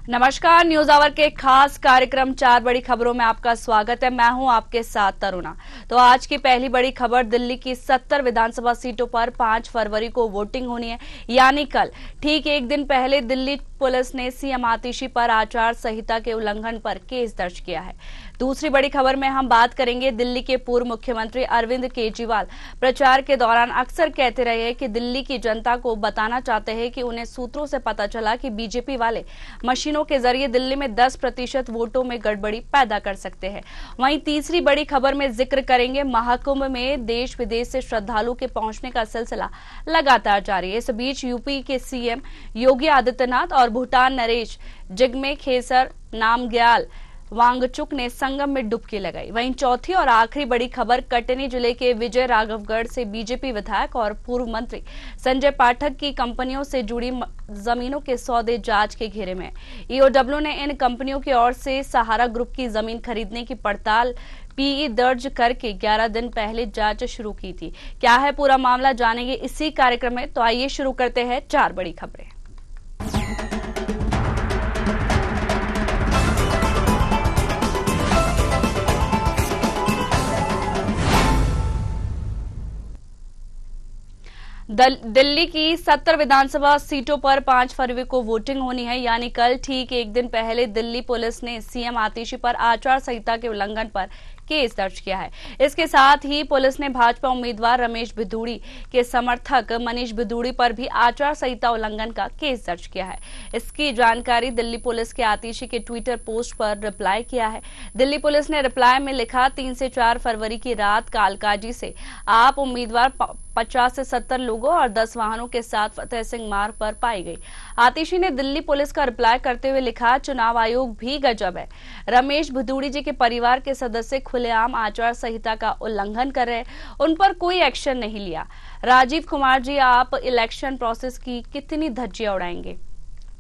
नमस्कार, news our के खास कार्यक्रम 4 बड़ी खबरों में आपका स्वागत है। मैं हूं आपके साथ तरुणा। तो आज की पहली बड़ी खबर, दिल्ली की 70 विधानसभा सीटों पर 5 फरवरी को वोटिंग होनी है, यानी कल। ठीक एक दिन पहले दिल्ली पुलिस ने सीएम आतिशी पर आचार संहिता के उल्लंघन पर केस दर्ज किया है। दूसरी बड़ी खबर में हम बात करेंगे, दिल्ली के पूर्व मुख्यमंत्री अरविंद केजरीवाल प्रचार के दौरान अक्सर कहते रहे हैं कि दिल्ली की जनता को बताना चाहते हैं कि उन्हें सूत्रों से पता चला कि बीजेपी वाले मशीनों के जरिए दिल्ली में 10% वोटों में गड़बड़ी पैदा कर सकते हैं। वहीं तीसरी बड़ी खबर में जिक्र करेंगे, महाकुंभ में देश विदेश से श्रद्धालु के पहुंचने का सिलसिला लगातार जारी है। इस बीच यूपी के सीएम योगी आदित्यनाथ और भूटान नरेश जिग्मे खेसर नामग्याल वांगचुक ने संगम में डुबकी लगाई। वहीं चौथी और आखिरी बड़ी खबर, कटनी जिले के विजय राघवगढ़ से बीजेपी विधायक और पूर्व मंत्री संजय पाठक की कंपनियों से जुड़ी जमीनों के सौदे जांच के घेरे में। ईओडब्ल्यू ने इन कंपनियों की ओर से सहारा ग्रुप की जमीन खरीदने की पड़ताल पीई दर्ज करके 11 दिन पहले जांच शुरू की थी। क्या है पूरा मामला, जानेंगे इसी कार्यक्रम में। तो आइए शुरू करते हैं 4 बड़ी खबरें। दिल्ली की 70 विधानसभा सीटों पर 5 फरवरी को वोटिंग होनी है, यानी कल। ठीक एक दिन पहले दिल्ली पुलिस ने सीएम आतिशी पर आचार संहिता के उल्लंघन पर केस दर्ज किया है। इसके साथ ही पुलिस ने भाजपा उम्मीदवार रमेश बिधूड़ी के समर्थक मनीष बिधूड़ी पर भी आचार संहिता उल्लंघन का केस दर्ज किया है। इसकी जानकारी दिल्ली पुलिस के आतिशी के ट्विटर पोस्ट पर रिप्लाई किया है। दिल्ली पुलिस ने रिप्लाई में लिखा, 3 से 4 फरवरी की रात कालकाजी से आप उम्मीदवार 50 से 70 लोगों और 10 वाहनों के साथ फतेह सिंह मार्ग पर पाई गई। आतिशी ने दिल्ली पुलिस का रिप्लाई करते हुए लिखा, चुनाव आयोग भी गजब है। रमेश बिधूड़ी जी के परिवार के सदस्य खुलेआम आचार संहिता का उल्लंघन कर रहे, उन पर कोई एक्शन नहीं लिया। राजीव कुमार जी, आप इलेक्शन प्रोसेस की कितनी धज्जियां उड़ाएंगे।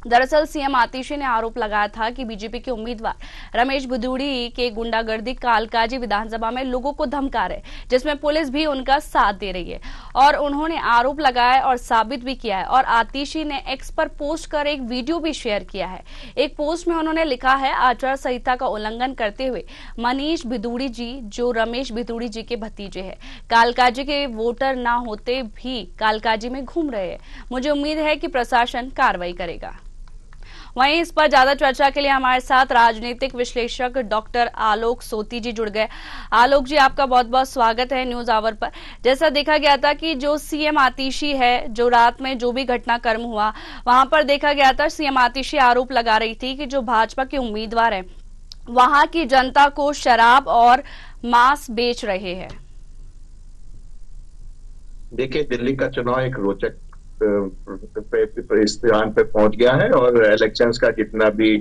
दरअसल सीएम आतिशी ने आरोप लगाया था कि बीजेपी के उम्मीदवार रमेश बिधूड़ी के गुंडागर्दी कालकाजी विधानसभा में लोगों को धमका रहे, जिसमें पुलिस भी उनका साथ दे रही है। और उन्होंने आरोप लगाया और साबित भी किया है। और आतिशी ने एक्स पर पोस्ट कर एक वीडियो भी शेयर किया है। एक पोस्ट में उन्होंने लिखा है, आचार संहिता का उल्लंघन करते हुए मनीष बिधूड़ी जी, जो रमेश बिधूड़ी जी के भतीजे हैं, कालकाजी के वोटर न होते भी कालकाजी में घूम रहे हैं। मुझे उम्मीद है कि प्रशासन कार्रवाई करेगा। वहीं इस पर ज्यादा चर्चा के लिए हमारे साथ राजनीतिक विश्लेषक डॉक्टर आलोक सोती जी जुड़ गए। आलोक जी, आपका बहुत बहुत स्वागत है न्यूज आवर पर। जैसा देखा गया था कि जो सीएम आतिशी है, जो रात में जो भी घटनाक्रम हुआ, वहां पर देखा गया था सीएम आतिशी आरोप लगा रही थी कि जो भाजपा के उम्मीदवार हैं, वहां की जनता को शराब और मांस बेच रहे हैं। देखिए, दिल्ली का चुनाव एक रोचक इस स्थान पे पहुंच गया है और इलेक्शंस का जितना भी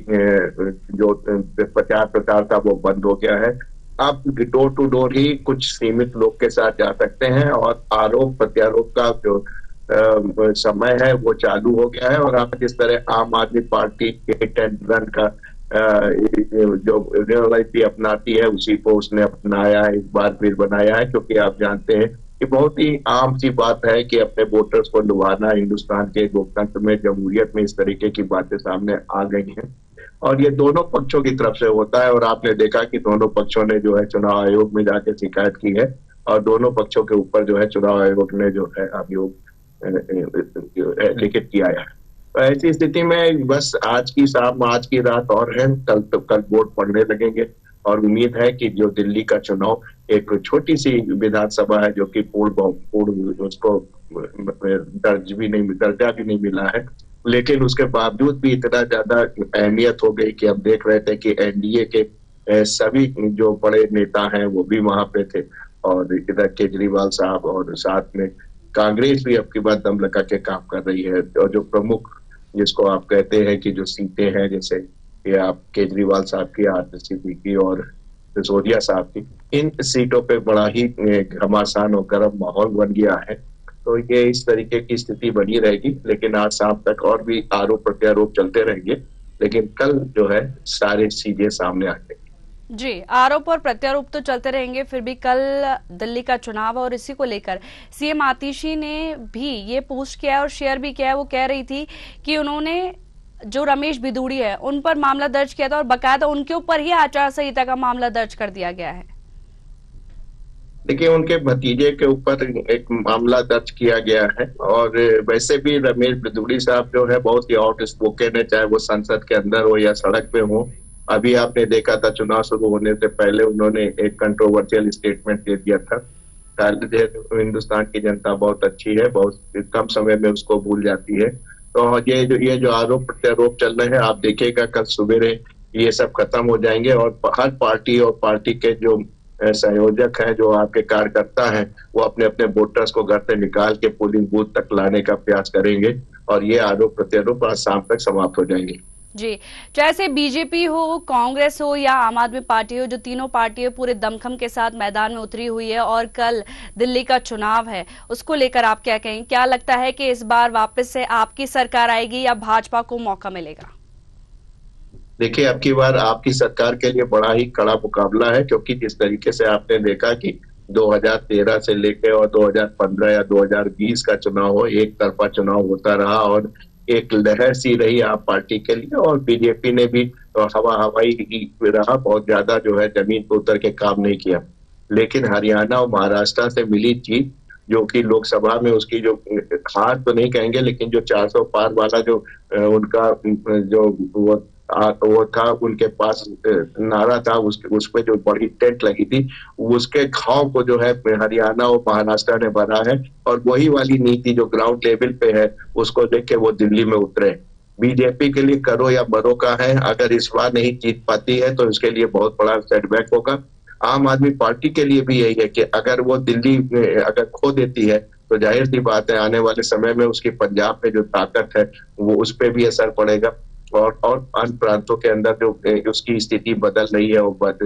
जो प्रचार था वो बंद हो गया है। आप डोर टू डोर ही कुछ सीमित लोग के साथ जा सकते हैं और आरोप प्रत्यारोप का जो समय है वो चालू हो गया है। और आप जिस तरह आम आदमी पार्टी के हिट एंड रन का जो रणनीति अपनाती है, उसी को उसने अपनाया है, एक बार फिर बनाया है। क्योंकि आप जानते हैं कि बहुत ही आम सी बात है कि अपने वोटर्स को लुभाना। हिंदुस्तान के लोकतंत्र में, जमहूरियत में इस तरीके की बातें सामने आ गई हैं और ये दोनों पक्षों की तरफ से होता है। और आपने देखा कि दोनों पक्षों ने जो है चुनाव आयोग में जाके शिकायत की है और दोनों पक्षों के ऊपर जो है चुनाव आयोग ने जो है अभियोग लिखित किया है। तो ऐसी स्थिति में बस आज की शाम, आज की रात और है, कल वोट पड़ने लगेंगे। और उम्मीद है कि जो दिल्ली का चुनाव एक छोटी सी विधानसभा है, जो कि पूर्ण उसको दर्जा भी नहीं मिला है, लेकिन उसके बावजूद भी इतना ज्यादा अहमियत हो गई कि हम देख रहे थे कि एनडीए के सभी जो बड़े नेता हैं वो भी वहां पे थे। और इधर केजरीवाल साहब और साथ में कांग्रेस भी अब की बार दम लगा के काम कर रही है। और जो प्रमुख, जिसको आप कहते हैं कि जो सीटें हैं, जैसे कि आप केजरीवाल साहब की, आरसीपी की और सिसोदिया साहब की, इन सीटों पे बड़ा ही घमासान और गर्म माहौल बन गया है। तो ये इस तरीके की स्थिति बनी रहेगी, लेकिन आज शाम तक और भी आरोप प्रत्यारोप चलते रहेंगे, लेकिन कल जो है सारे चीजें सामने आ जाएंगी। जी, आरोप और प्रत्यारोप तो चलते रहेंगे, फिर भी कल दिल्ली का चुनाव और इसी को लेकर सीएम आतिशी ने भी ये पोस्ट किया और शेयर भी किया है। वो कह रही थी कि उन्होंने जो रमेश बिधूड़ी है उन पर मामला दर्ज किया था और बकायदा उनके ऊपर ही आचार संहिता का मामला दर्ज कर दिया गया है। देखिए, उनके भतीजे के ऊपर एक मामला दर्ज किया गया है और वैसे भी रमेश बिधूड़ी साहब जो है बहुत ही आउट स्पोकन है, चाहे वो संसद के अंदर हो या सड़क पे हो। अभी आपने देखा था चुनाव शुरू होने से पहले उन्होंने एक कंट्रोवर्शियल स्टेटमेंट दे दिया था। हिंदुस्तान की जनता बहुत अच्छी है, बहुत कम समय में उसको भूल जाती है। तो ये जो आरोप प्रत्यारोप चल रहे हैं, आप देखिएगा कल सवेरे ये सब खत्म हो जाएंगे और हर पार्टी और पार्टी के जो संयोजक हैं, जो आपके कार्यकर्ता हैं, वो अपने अपने वोटर्स को घर से निकाल के पोलिंग बूथ तक लाने का प्रयास करेंगे और ये आरोप प्रत्यारोप आज शाम तक समाप्त हो जाएंगे। जी, चाहे से बीजेपी हो, कांग्रेस हो या आम आदमी पार्टी हो, जो तीनों पार्टियां पूरे दमखम के साथ मैदान में उतरी हुई है और कल दिल्ली का चुनाव है, उसको लेकर आप क्या कहेंगे? क्या लगता है कि इस बार वापस से आपकी सरकार आएगी या भाजपा को मौका मिलेगा? देखिए, अब की बार आपकी सरकार के लिए बड़ा ही कड़ा मुकाबला है, क्योंकि जिस तरीके से आपने देखा कि 2013 से लेकर और 2015 या 2020 का चुनाव हो, एक तरफा चुनाव होता रहा और एक लहर सी रही आप पार्टी के लिए और बीजेपी ने भी हवाई रहा, बहुत ज्यादा जो है जमीन पर उतर के काम नहीं किया। लेकिन हरियाणा और महाराष्ट्र से मिली जीत, जो कि लोकसभा में उसकी जो हार तो नहीं कहेंगे, लेकिन जो 400 पार वाला जो उनका जो वो था, उनके पास नारा था, उस पे जो बड़ी टेंट लगी थी, उसके घाव को जो है हरियाणा और महाराष्ट्र ने भरा है और वही वाली नीति जो ग्राउंड लेवल पे है उसको देख के वो दिल्ली में उतरे। बीजेपी के लिए करो या मरो का है, अगर इस बार नहीं जीत पाती है तो इसके लिए बहुत बड़ा सेटबैक होगा। आम आदमी पार्टी के लिए भी यही है कि अगर वो दिल्ली अगर खो देती है तो जाहिर सी बात है आने वाले समय में उसकी पंजाब में जो ताकत है वो उस पर भी असर पड़ेगा और अन्य प्रांतों के अंदर जो उसकी स्थिति बदल रही है,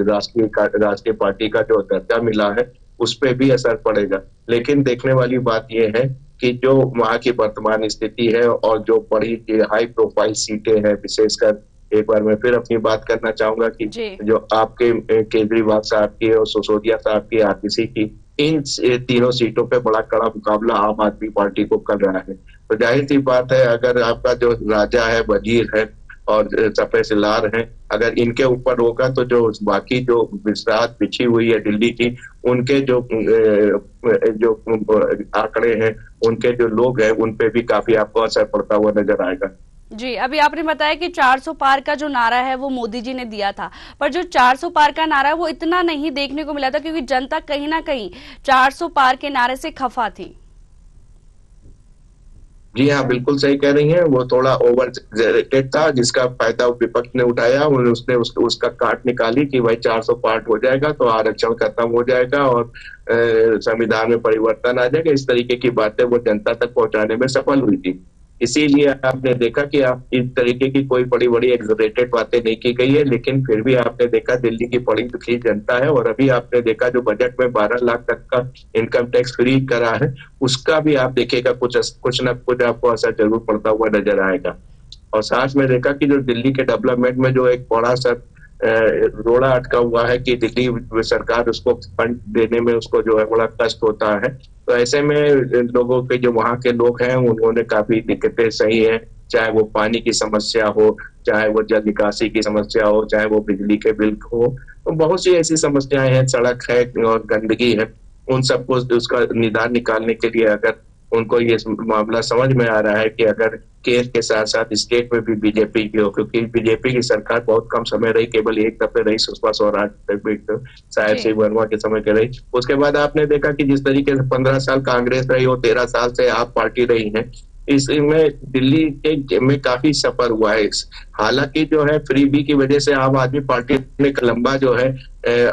राष्ट्रीय पार्टी का जो दर्जा मिला है उस पर भी असर पड़ेगा। लेकिन देखने वाली बात यह है कि जो वहां की वर्तमान स्थिति है और जो बड़ी हाई प्रोफाइल सीटें हैं, विशेषकर एक बार मैं फिर अपनी बात करना चाहूंगा कि जो आपके केजरीवाल साहब की और सिसोदिया साहब की, आरसीसी की, इन तीनों सीटों पे बड़ा कड़ा मुकाबला आम आदमी पार्टी को कर रहा है। तो जाहिर सी बात है, अगर आपका जो राजा है, वजीर है और सफे सिलार है, अगर इनके ऊपर होगा तो जो बाकी जो विसरात बिछी हुई है दिल्ली की, उनके जो आंकड़े हैं, उनके जो लोग हैं, उन पे भी काफी आपको असर पड़ता हुआ नजर आएगा। जी, अभी आपने बताया कि 400 पार का जो नारा है वो मोदी जी ने दिया था, पर जो 400 पार का नारा है वो इतना नहीं देखने को मिला था, क्योंकि जनता कहीं ना कहीं 400 पार के नारे से खफा थी। जी हाँ, बिल्कुल सही कह रही हैं। वो थोड़ा ओवर एग्जैजरेटेड था, जिसका फायदा विपक्ष ने उठाया और उसने उसका काट निकाली कि भाई 400 पार्ट हो जाएगा तो आरक्षण खत्म हो जाएगा और संविधान में परिवर्तन आ जाएगा। इस तरीके की बातें वो जनता तक पहुंचाने में सफल हुई थी। इसीलिए आपने देखा कि आप इस तरीके की कोई बड़ी बड़ी एग्जैजरेटेड बातें नहीं की गई है, लेकिन फिर भी आपने देखा दिल्ली की बड़ी दुखी जनता है। और अभी आपने देखा जो बजट में 12 लाख तक का इनकम टैक्स फ्री करा है, उसका भी आप देखिएगा कुछ न कुछ आपको असर जरूर पड़ता हुआ नजर आएगा। और साथ में देखा कि जो दिल्ली के डेवलपमेंट में जो एक बड़ा सा रोड़ा अटका हुआ है कि दिल्ली सरकार उसको फंड देने में उसको जो है बड़ा कष्ट होता है। तो ऐसे में लोगों के जो वहाँ के लोग हैं उन्होंने काफी दिक्कतें सही है, चाहे वो पानी की समस्या हो, चाहे वो जल निकासी की समस्या हो, चाहे वो बिजली के बिल हो, तो बहुत सी ऐसी समस्याएं हैं, सड़क है और गंदगी है। उन सबको उसका निदान निकालने के लिए अगर उनको ये मामला समझ में आ रहा है कि अगर केंद्र के साथ साथ स्टेट में भी बीजेपी की हो, क्योंकि बीजेपी की सरकार बहुत कम समय रही, केवल एक दफे रही, सुषमा स्वराज शायद श्री वर्मा के समय के रही। उसके बाद आपने देखा कि जिस तरीके से 15 साल कांग्रेस रही और 13 साल से आप पार्टी रही है, इसमें दिल्ली के में काफी सफर हुआ है। हालांकि जो है फ्री बी की वजह से आम आदमी पार्टी ने लंबा जो है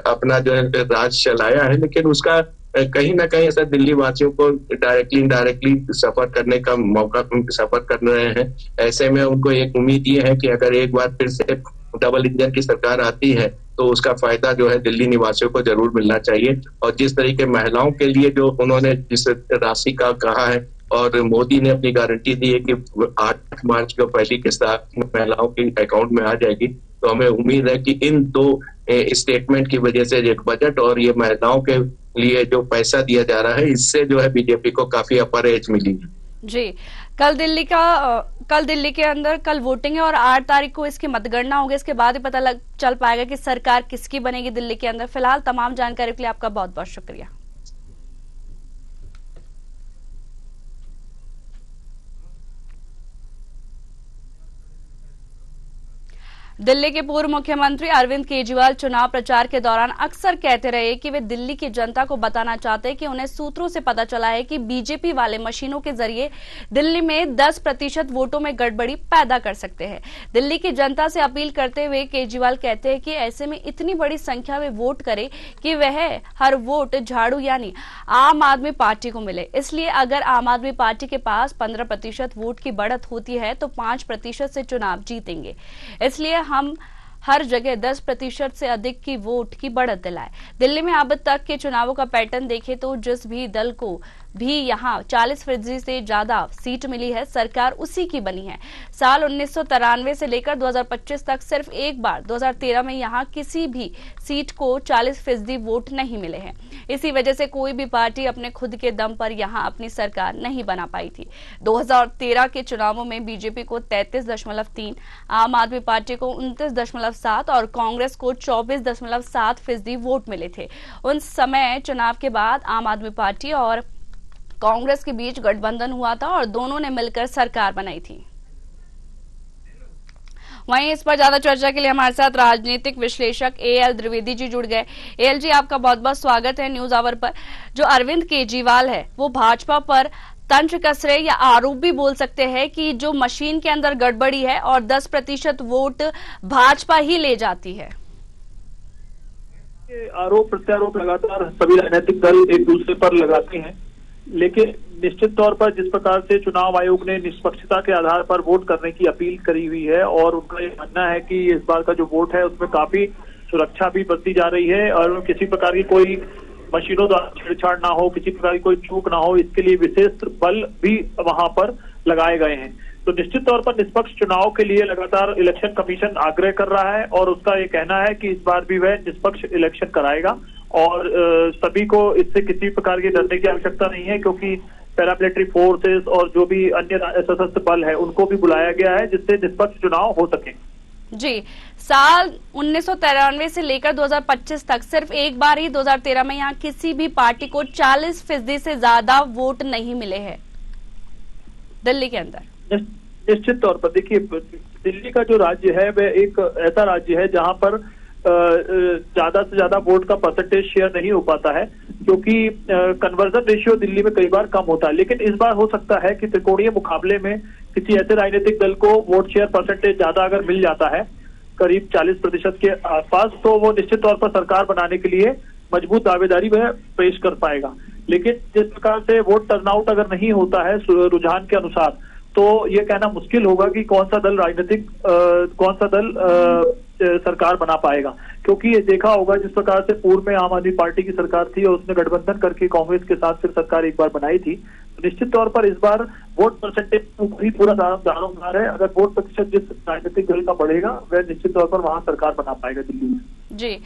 अपना जो है राज चलाया है, लेकिन उसका कहीं ना कहीं ऐसा दिल्ली वासियों को डायरेक्टली इनडायरेक्टली सफर करने का मौका सफर कर रहे हैं। ऐसे में उनको एक उम्मीद ये है कि अगर एक बार फिर से डबल इंजन की सरकार आती है तो उसका फायदा जो है दिल्ली निवासियों को जरूर मिलना चाहिए। और जिस तरीके महिलाओं के लिए जो उन्होंने जिस राशि का कहा है और मोदी ने अपनी गारंटी दी है कि 8 मार्च को पहली किस्त महिलाओं के अकाउंट में आ जाएगी, तो हमें उम्मीद है कि इन दो स्टेटमेंट की वजह से एक बजट और ये महिलाओं के लिए जो पैसा दिया जा रहा है, इससे जो है बीजेपी को काफी अपर एज मिली है। जी, कल दिल्ली के अंदर कल वोटिंग है और 8 तारीख को इसकी मतगणना होगी। इसके बाद ही पता चल पाएगा कि सरकार किसकी बनेगी दिल्ली के अंदर। फिलहाल तमाम जानकारी के लिए आपका बहुत बहुत शुक्रिया। दिल्ली के पूर्व मुख्यमंत्री अरविंद केजरीवाल चुनाव प्रचार के दौरान अक्सर कहते रहे कि वे दिल्ली की जनता को बताना चाहते हैं कि उन्हें सूत्रों से पता चला है कि बीजेपी वाले मशीनों के जरिए दिल्ली में 10% वोटों में गड़बड़ी पैदा कर सकते हैं। दिल्ली की जनता से अपील करते हुए केजरीवाल कहते हैं कि ऐसे में इतनी बड़ी संख्या में वोट करे कि वह हर वोट झाड़ू यानी आम आदमी पार्टी को मिले। इसलिए अगर आम आदमी पार्टी के पास 15% वोट की बढ़त होती है तो 5% से चुनाव जीतेंगे। इसलिए हम हर जगह 10% से अधिक की वोट की बढ़त दिलाए। दिल्ली में अब तक के चुनावों का पैटर्न देखें तो जिस भी दल को भी यहां 40% से ज्यादा सीट मिली है, सरकार उसी की बनी है। साल 1993 से लेकर 2025 तक सिर्फ एक बार 2013 में यहां किसी भी सीट को 40% वोट नहीं मिले हैं। इसी वजह से कोई भी पार्टी अपने खुद के दम पर यहां अपनी सरकार नहीं बना पाई थी। 2013 के चुनावों में बीजेपी को 33.3, आम आदमी पार्टी को 29.7 और कांग्रेस को 24.7% वोट मिले थे। उन समय चुनाव के बाद आम आदमी पार्टी और कांग्रेस के बीच गठबंधन हुआ था और दोनों ने मिलकर सरकार बनाई थी। वहीं इस पर ज्यादा चर्चा के लिए हमारे साथ राजनीतिक विश्लेषक एएल द्विवेदी जी जुड़ गए। एएल जी, आपका बहुत बहुत स्वागत है न्यूज आवर पर। जो अरविंद केजरीवाल है वो भाजपा पर तंत्र कस रहे या आरोप भी बोल सकते हैं कि जो मशीन के अंदर गड़बड़ी है और 10% वोट भाजपा ही ले जाती है। आरोप प्रत्यारोप लगातार सभी राजनीतिक दल एक दूसरे पर लगाते हैं, लेकिन निश्चित तौर पर जिस प्रकार से चुनाव आयोग ने निष्पक्षता के आधार पर वोट करने की अपील करी हुई है और उनका ये मानना है कि इस बार का जो वोट है उसमें काफी सुरक्षा भी बरती जा रही है और किसी प्रकार की कोई मशीनों द्वारा छेड़छाड़ ना हो, किसी प्रकार की कोई चूक ना हो, इसके लिए विशेष बल भी वहां पर लगाए गए हैं। तो निश्चित तौर पर निष्पक्ष चुनाव के लिए लगातार इलेक्शन कमीशन आग्रह कर रहा है और उसका ये कहना है कि इस बार भी वह निष्पक्ष इलेक्शन कराएगा और सभी को इससे किसी प्रकार की डरने की आवश्यकता नहीं है, क्योंकि पैरामिलिट्री फोर्सेस और जो भी अन्य सशस्त्र बल है उनको भी बुलाया गया है जिससे निष्पक्ष चुनाव हो सके। जी, साल 1993 से लेकर 2025 तक सिर्फ एक बार ही 2013 में यहाँ किसी भी पार्टी को 40% से ज्यादा वोट नहीं मिले हैं दिल्ली के अंदर। निश्चित तौर पर देखिए, दिल्ली का जो राज्य है वह एक ऐसा राज्य है जहां पर ज्यादा से ज्यादा वोट का परसेंटेज शेयर नहीं हो पाता है, क्योंकि कन्वर्जन रेशियो दिल्ली में कई बार कम होता है। लेकिन इस बार हो सकता है कि त्रिकोणीय मुकाबले में किसी ऐसे राजनीतिक दल को वोट शेयर परसेंटेज ज्यादा अगर मिल जाता है, करीब 40% के आसपास, तो वो निश्चित तौर पर सरकार बनाने के लिए मजबूत दावेदारी वह पेश कर पाएगा। लेकिन जिस प्रकार से वोट टर्नआउट अगर नहीं होता है रुझान के अनुसार, तो ये कहना मुश्किल होगा कि कौन सा दल सरकार बना पाएगा, क्योंकि ये देखा होगा जिस प्रकार से पूर्व में आम आदमी पार्टी की सरकार थी और उसने गठबंधन करके कांग्रेस के साथ फिर सरकार एक बार बनाई थी। तो निश्चित तौर पर इस बार वोट परसेंटेज ही पूरा दारोमदार है। अगर वोट प्रतिशत जिस राजनीतिक दल का बढ़ेगा वह निश्चित तौर पर वहां सरकार बना पाएगा दिल्ली में। जी,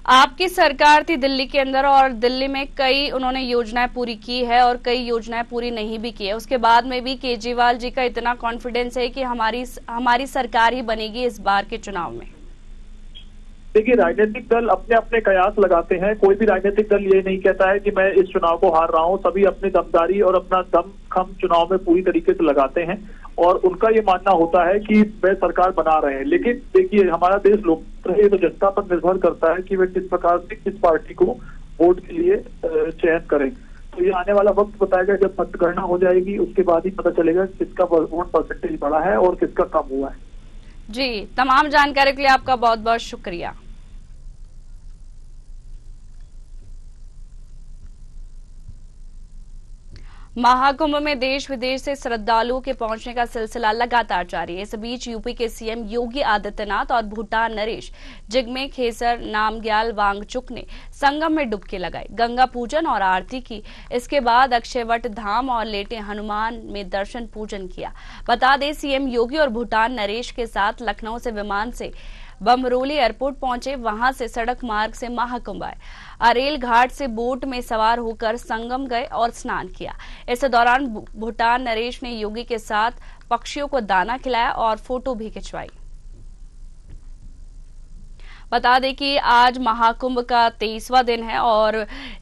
आपकी सरकार थी दिल्ली के अंदर और दिल्ली में कई उन्होंने योजनाएं पूरी की है और कई योजनाएं पूरी नहीं भी की है। उसके बाद में भी केजरीवाल जी का इतना कॉन्फिडेंस है कि हमारी सरकार ही बनेगी इस बार के चुनाव में। देखिए, राजनीतिक दल अपने अपने कयास लगाते हैं। कोई भी राजनीतिक दल ये नहीं कहता है कि मैं इस चुनाव को हार रहा हूं। सभी अपनी दमदारी और अपना दमखम चुनाव में पूरी तरीके से लगाते हैं और उनका ये मानना होता है कि वे सरकार बना रहे हैं। लेकिन देखिए, हमारा देश लोकतंत्र है, तो जनता पर निर्भर करता है कि वे किस प्रकार से किस पार्टी को वोट के लिए चयन करें। तो ये आने वाला वक्त बताएगा। जब मतगणना हो जाएगी उसके बाद ही पता चलेगा किसका वोट परसेंटेज बढ़ा है और किसका कम हुआ है। जी, तमाम जानकारी के लिए आपका बहुत बहुत शुक्रिया। महाकुंभ में देश विदेश से श्रद्धालुओं के पहुंचने का सिलसिला लगातार जारी है। इस बीच यूपी के सीएम योगी आदित्यनाथ और भूटान नरेश जिग्मे खेसर नामग्याल वांगचुक ने संगम में डुबकी लगाई, गंगा पूजन और आरती की। इसके बाद अक्षयवट धाम और लेटे हनुमान में दर्शन पूजन किया। बता दें, सीएम योगी और भूटान नरेश के साथ लखनऊ से विमान से बमरोली एयरपोर्ट पहुंचे, वहां से सड़क मार्ग से महाकुंभ आए, अरेल घाट से बोट में सवार होकर संगम गए और स्नान किया। इस दौरान भूटान नरेश ने योगी के साथ पक्षियों को दाना खिलाया और फोटो भी खिंचवाई। बता दें कि आज महाकुंभ का 23वां दिन है और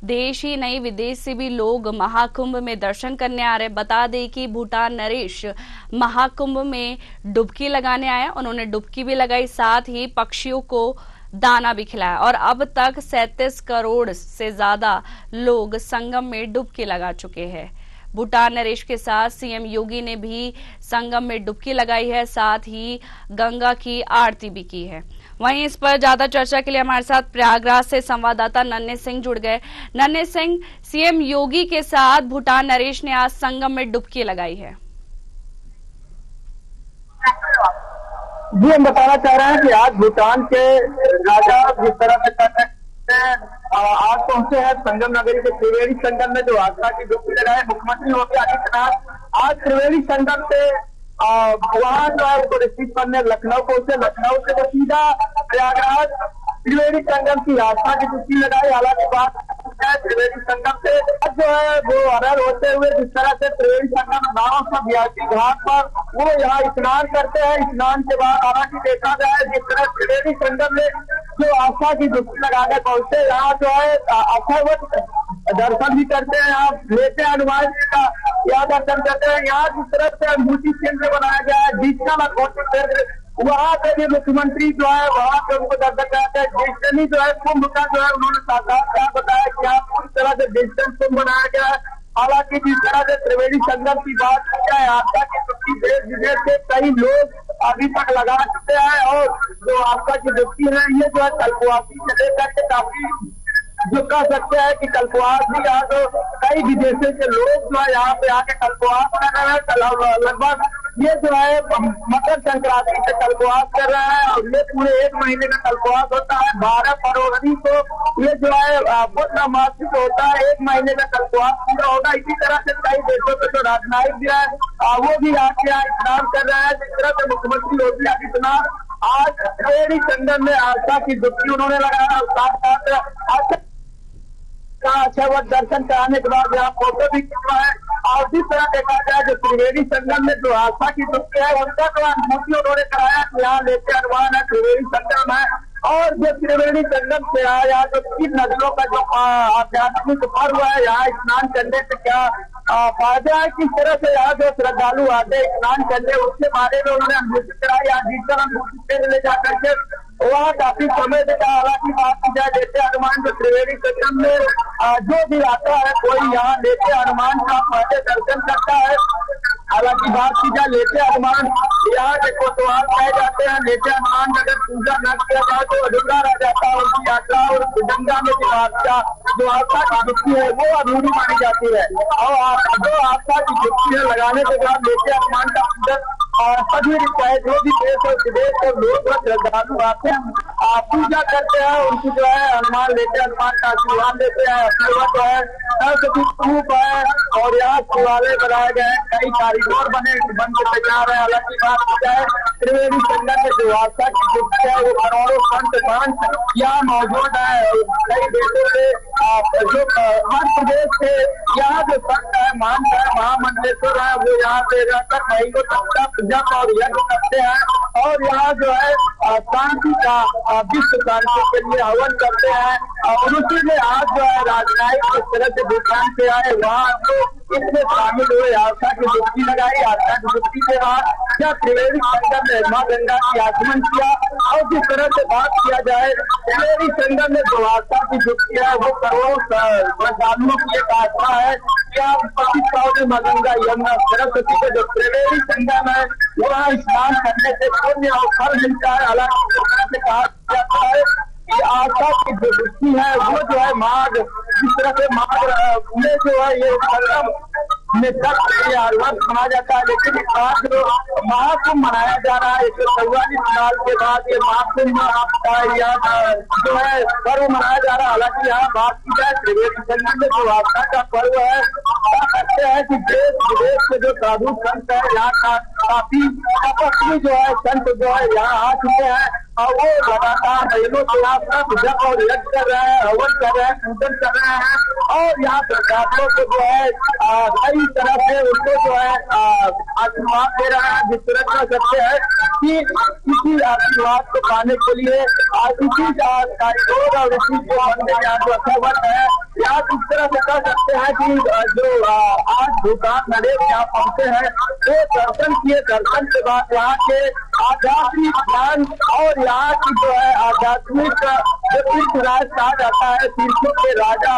देश ही नहीं विदेश से भी लोग महाकुंभ में दर्शन करने आ रहे हैं। बता दें कि भूटान नरेश महाकुंभ में डुबकी लगाने आए, उन्होंने डुबकी भी लगाई, साथ ही पक्षियों को दाना भी खिलाया और अब तक 37 करोड़ से ज्यादा लोग संगम में डुबकी लगा चुके हैं। भूटान नरेश के साथ सीएम योगी ने भी संगम में डुबकी लगाई है, साथ ही गंगा की आरती भी की है। वहीं इस पर ज्यादा चर्चा के लिए हमारे साथ प्रयागराज से संवाददाता नन्हे सिंह जुड़ गए। नन्हे सिंह, सीएम योगी के साथ भूटान नरेश ने आज संगम में डुबकी लगाई है। जी, हम बताना चाह रहे हैं कि आज भूटान के राजा जिस तरह से कर सकते हैं, आज पहुंचे हैं संगम नगरी के त्रिवेणी संगम में जो आस्था की डुबकी लगाए मुख्यमंत्री योगी आदित्यनाथ। आज त्रिवेणी संगम से वहां जो है उनको रिसीव करने लखनऊ पहुंचे, लखनऊ से वो सीधा प्रयागराज त्रिवेणी संगम की आस्था की डुबकी लगाई। हालांकि बात त्रिवेणी संगम से जो है वो अरल होते हुए जिस तरह से त्रिवेणी संगम नाव से वीआईपी घाट पर वो यहाँ स्नान करते हैं। स्नान के बाद हालांकि देखा जाए जिस तरह त्रिवेणी संगम में जो आस्था की डुबकी लगाने पहुंचे, यहाँ जो है अक्षयवट दर्शन भी करते हैं, यहाँ लेते हैं हनुमान जी का यहाँ दर्शन करते हैं। यहाँ जिस तरह से अनुभूति केंद्र बनाया गया है डिजिटल अनुभूति केंद्र, वहाँ पे भी मुख्यमंत्री जो है वहाँ पे उनको दर्शन कराते हैं। डिजिटली जो है कुंभ का जो है उन्होंने साक्षात्कार बताया कि यहाँ पूरी तरह से डिजिटल कुंभ बनाया गया है। हालांकि जिस तरह से त्रिवेणी संगम की बात की जाए, आपदा की डुबकी देश विदेश से कई लोग अभी तक लगा चुके हैं और जो आपदा की डुबकी है ये जो है कल्पवासी से लेकर के काफी जो कह सकते हैं कि कल्पवास भी यहाँ तो कई विदेशों के लोग जो है यहाँ पे आके कल्पवास कर रहे हैं। लगभग ये जो है मकर संक्रांति से कल्पवास कर रहे हैं और ये पूरे 1 महीने का कल्पवास होता है। 12 फरवरी को ये जो है पूर्णमासी होता है, 1 महीने का कल्पवास पूरा होगा। इसी तरह से कई देशों के जो राजनयिक भी है वो भी आके यहाँ स्नान कर रहे हैं। जिस तरह से मुख्यमंत्री योगी आदित्यनाथ आज त्रिवेणी संगम में आस्था की डुबकी उन्होंने लगाया, साथ साथ अक्षयवट दर्शन कराने के बाद यहाँ फोटो भी खिंचवाए। और जिस तरह देखा जाए जो त्रिवेणी संगम में जो आस्था की डुबकी है उनका तो अनुभूति उन्होंने कराया कि यहाँ लेके अनुमान है त्रिवेणी संगम है और जो त्रिवेणी संगम से यहाँ जो 3 नदियों का जो आध्यात्मिक पर्व है, यहाँ स्नान करने से क्या फायदा है, किस तरह से यहाँ जो श्रद्धालु आते हैं स्नान करने, उसके बारे में उन्होंने अनुभूति कराई। यहाँ डिजिटल अनुभूति ले जाकर के वहाँ काफी समय देगा। हालांकि बात की जाए लेते हनुमान जो त्रिवेणी संगम में जो भी आता है कोई यहाँ लेते हनुमान का पहले दर्शन करता है। हालांकि बात की जाए लेते हनुमान यहाँ के कोतवाल पाए जाते हैं। लेते हनुमान अगर पूजा न किया जाए तो अधूरा रह जाता है उनकी यात्रा और गंगा में जो आस्था की डुबकी है वो अधूरी मानी जाती है। और जो आस्था की डुबकी है लगाने के बाद लेते हनुमान का पूजन सभी जो भी देश और विदेश के लोग श्रद्धालु आते हैं पूजा करते हैं, उनकी जो है हनुमान लेते हनुमान का आशीर्वाद लेते हैं। जो है सरस्वती स्तूप है और यहाँ शिवालय बनाए गए हैं, कई कारीगर बन के तैयार है। हालांकि बात की जाए त्रिवेणी संगम में जो आस्था की डुबकी है वो करोड़ों संत यहाँ मौजूद है। कई देशों से जो हर प्रदेश से यहाँ जो संत है मान है महामंडलेश्वर है वो यहाँ पे रहकर महीनों तक जप और यज्ञ करते हैं और यहाँ जो है शांति का विश्व शांति के लिए हवन करते हैं। और उसी में आज जो है राजनयिक जिस तरह से भूटान से आए वहाँ इसमें शामिल हुए, आस्था की डुबकी लगाई। आस्था की डुबकी के बाद जब त्रिवेणी संगम में मां गंगा की आगमन किया और जिस तरह से बात किया जाए त्रिवेणी संगम में जो आस्था की डुबकी है वो करोड़ों श्रद्धालुओं की एक आस्था है। क्या पति मां गंगा यमुना सरस्वती के जो त्रिवेणी संगम है वहाँ स्नान करने से पुण्य और फल मिलता है। हालांकि जिस तरह से कहा जाता है कि आस्था की जो डुबकी है वो जो है माघ, जिस तरह से माघ में जो है ये संगम में वर्ष मनाया जाता है, लेकिन इस बार जो महाकुंभ मनाया जा रहा है 144 साल के बाद ये महाकुंभ जो है पर्व मनाया जा रहा है। हालांकि यहाँ बात की जाए त्रिवेणी संगम में जो आस्था का पर्व है, कह सकते हैं कि देश विदेश के जो साधु संत है यहाँ का काफी तपस्वी जो है संत जो है यहाँ आ चुके हैं और वो लगातार महीनों से यहाँ पर जप और यज्ञ कर रहे हैं, हवन कर रहे हैं, पूजन कर रहे हैं और यहाँ श्रद्धालुओं को जो है कई तरह से उनको जो है आशीर्वाद दे रहे हैं। जिस तरह कह सकते हैं कि इसी आशीर्वाद को पाने के लिए इसी कारीगर और इसी जो मंदिर यहाँ जो अथर्वण है यहाँ इस तरह से कह सकते हैं कि जो आज भूटान नरेश यहाँ पहुंचे हैं वो दर्शन किए, दर्शन के बाद यहाँ के आध्यात्मिक ज्ञान और यहाँ की जो है आध्यात्मिक जो तीर्थराज कहा जाता है, तीर्थों के राजा,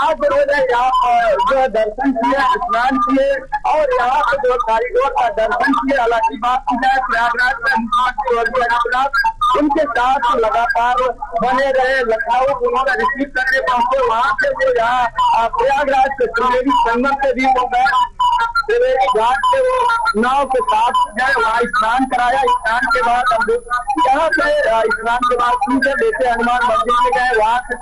आज रोज यहाँ पर जो है दर्शन किए, स्नान किए और यहाँ पे जो कारीगर का दर्शन किए। हालांकि बात की जाए प्रयागराज में मुख्यमंत्री योगी आदित्यनाथ उनके साथ लगातार बने रहे, लखनऊ उन्होंने रिसीव करने पहुंचे, वहां से जो यहाँ प्रयागराज के त्रिवेणी संगम से भी हो गए, त्रिवेणी घाट से वो नाव के साथ गए, वहाँ स्नान कराया। स्नान के बाद हम यहाँ पे स्नान के बाद पूजा लेते हनुमान मंदिर में गए, वहाँ से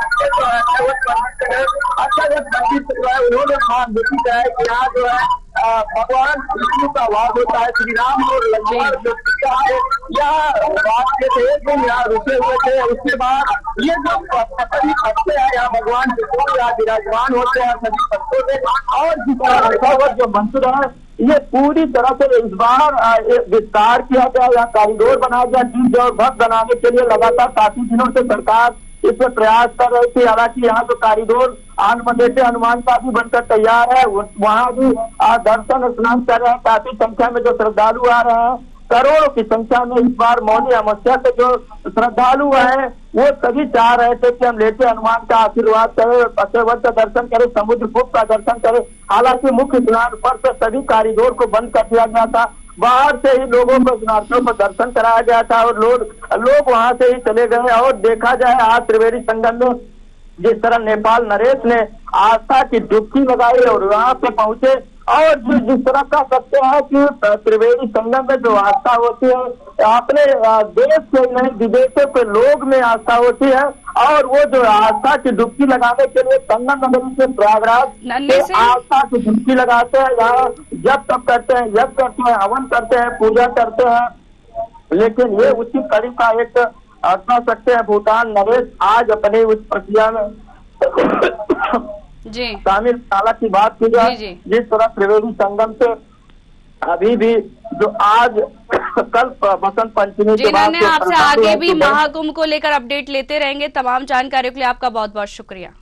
अक्षय पंडित जो है उन्होंने मान देखी है कि यहाँ जो है भगवान विष्णु का वास होता है, श्री राम और लक्ष्मण जो सीता है यहाँ वास के थे, तो यहाँ रुके हुए थे। उसके बाद ये जो सभी पत्ते हैं यहाँ भगवान विष्णु यहाँ विराजमान होते हैं सभी पत्तों से और जो मंत्र है ये पूरी तरह से इस बार विस्तार किया गया, यहाँ कॉरिडोर बनाया गया। चीज और भक्त बनाने के लिए लगातार काफी दिनों से सरकार इसमें प्रयास कर रही थी। हालांकि यहाँ तो कॉरिडोर आनमंडेटे हनुमान का भी बनकर तैयार है, वहाँ भी दर्शन स्नान कर रहे हैं। काफी संख्या में जो श्रद्धालु आ रहे हैं, करोड़ों की संख्या में इस बार मौनी अमावस्या से जो श्रद्धालु हैं वो सभी चाह रहे थे कि हम लेटे हनुमान का आशीर्वाद करें, अक्षयवट का दर्शन करें, समुद्र कूप का दर्शन करें। हालांकि मुख्य स्नान पर से सभी कॉरिडोर को बंद कर दिया गया था, बाहर से ही लोगों को स्नार्थियों को दर्शन कराया गया था और लोग वहां से ही चले गए। और देखा जाए आज त्रिवेणी संगम में जिस तरह नेपाल नरेश ने आस्था की डुबकी लगाई और वहां पे पहुंचे और जिस तरह कह सकते हैं कि त्रिवेणी संगम में जो आस्था होती है अपने देश के नहीं विदेशों के लोग में आस्था होती है और वो जो आस्था की डुबकी लगाने के लिए संगम नगरी से प्रयागराज आस्था की डुबकी लगाते हैं, यहाँ जप तप करते हैं, यज्ञ करते हैं, हवन करते हैं, पूजा करते हैं। लेकिन ये उसी कड़ी का एक कह सकते हैं भूटान नरेश आज अपनी उस प्रक्रिया में जी शामिल। हालांकि बात की जाए जिस तरह त्रिवेणी संगम से अभी भी जो आज कल बसंत पंचमी के बाद आपसे आगे भी महाकुंभ को लेकर अपडेट लेते रहेंगे। तमाम जानकारियों के लिए आपका बहुत बहुत शुक्रिया।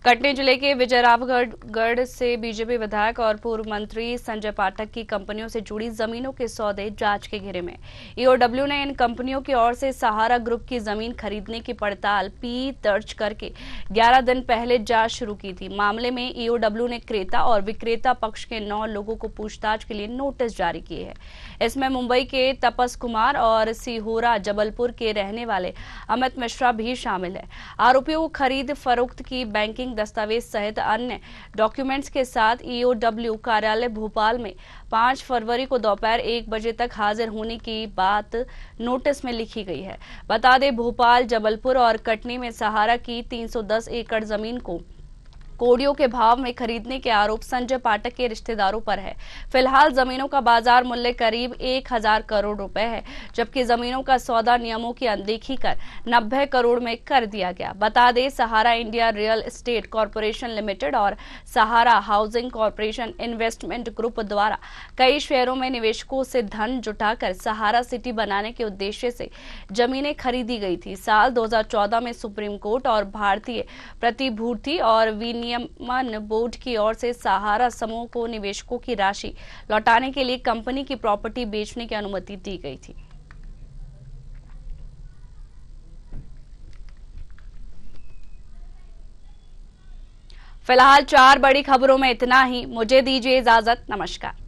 कटनी जिले के विजयराघवगढ़ से बीजेपी विधायक और पूर्व मंत्री संजय पाठक की कंपनियों से जुड़ी जमीनों के सौदे जांच के घेरे में। ईओडब्ल्यू ने इन कंपनियों की ओर से सहारा ग्रुप की जमीन खरीदने की पड़ताल पी दर्ज करके 11 दिन पहले जांच शुरू की थी। मामले में ईओडब्ल्यू ने क्रेता और विक्रेता पक्ष के 9 लोगों को पूछताछ के लिए नोटिस जारी किए हैं। इसमें मुंबई के तपस कुमार और सीहोरा जबलपुर के रहने वाले अमित मिश्रा भी शामिल है। आरोपियों को खरीद फरोख्त की बैंकिंग दस्तावेज सहित अन्य डॉक्यूमेंट्स के साथ ईओडब्ल्यू कार्यालय भोपाल में 5 फरवरी को दोपहर 1 बजे तक हाजिर होने की बात नोटिस में लिखी गई है। बता दें भोपाल, जबलपुर और कटनी में सहारा की 310 एकड़ जमीन को कोड़ियों के भाव में खरीदने के आरोप संजय पाठक के रिश्तेदारों पर है। फिलहाल जमीनों का बाजार मूल्य करीब 1000 करोड़ रुपए है, जबकि जमीनों का सौदा नियमों की अनदेखी कर 90 करोड़ में कर दिया गया। बता दें Sahara India real estate corporation limited और Sahara housing corporation investment group द्वारा कई शहरों में निवेशकों से धन जुटाकर सहारा सिटी बनाने के उद्देश्य से जमीनें खरीदी गई थी। साल 2014 में सुप्रीम कोर्ट और भारतीय प्रतिभूति और विनियमन बोर्ड की ओर से सहारा समूह को निवेशकों की राशि लौटाने के लिए कंपनी की प्रॉपर्टी बेचने की अनुमति दी गई थी। फिलहाल 4 बड़ी खबरों में इतना ही। मुझे दीजिए इजाजत। नमस्कार।